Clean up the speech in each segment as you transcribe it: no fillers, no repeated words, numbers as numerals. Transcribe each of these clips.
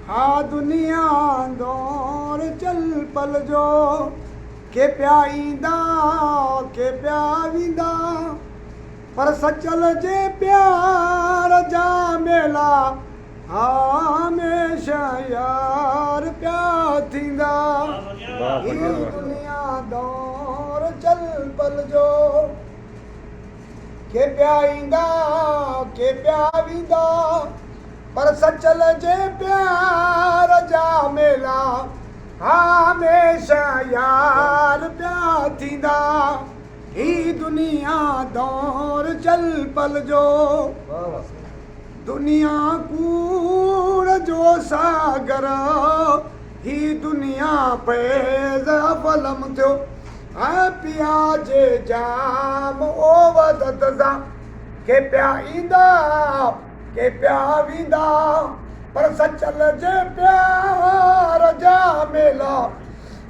हा दुनिया दौर चल पल जो के पिया ईंदा के पिया वेंदा पर सचल जे प्यार जा मेला हमेशा यार पिया थींदा। ही दुनिया दौर चल पल जो के पिया ईंदा के पिया वेंदा पर सचल जे प्यार जा मेला हमेशा यार पिया थींदा। ही दुनिया दौर चल पल जो दुनिया कूड़ जो सागर ही दुनिया पैज़ फलम थियो पिया जे जाम ओ वदत सां के पिया ईंदा के पिया वेंदा पर सचल जे प्यार जा मेला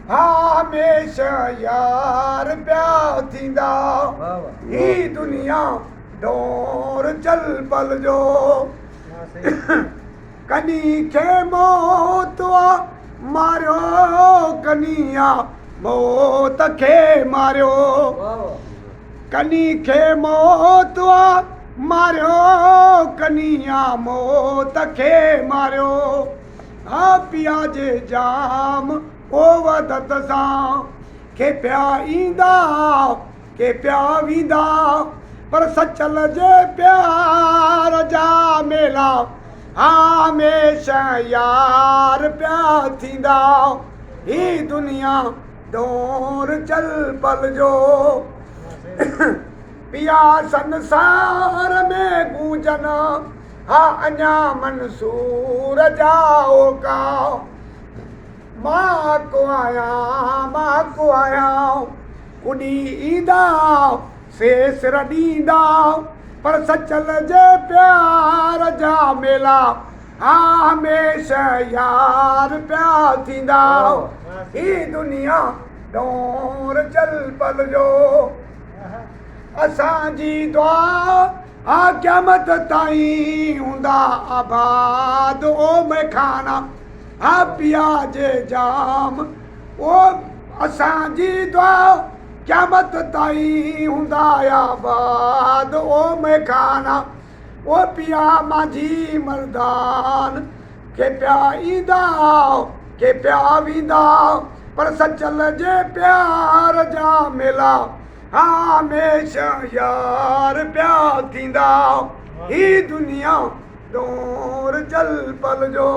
हमेशा यार पिया थींदा। ही दुनिया दौर चल पल जो कनी खे मौत मारियो कनिया मौत खे मारियो कनी खे मौत मारियो कनिया मौत खे मारियो हा पिया जे जाम ओ वदत सां के पिया ईंदा के पिया वेंदा पर सचल जे प्यार जा मेला हमेशा यार पिया थींदा। ही दुनिया दौर चल पल जो पिया संसार में गूंजन हा अञा मंसूर जाओ का मां को आया कुड़ी ईंदा सेसर ॾींदा पर सचल जे प्यार जा मेला हमेशा यार पिया थींदा। ही दुनिया दौर चल पल जो असांजी दुआ क़यामत ताईं हूंदा आबाद ओ मैखाना हा पिया जे जाम ओ असांजी दुआ क़यामत ताईं हूंदा आबाद ओ मैखाना ओ पिया माझी मर्दान के पिया ईंदा के पिया वेंदा पर सचल जे प्यार जा मेला हमेशा यार पिया थींदा। ही दुनिया दौर चल पल जो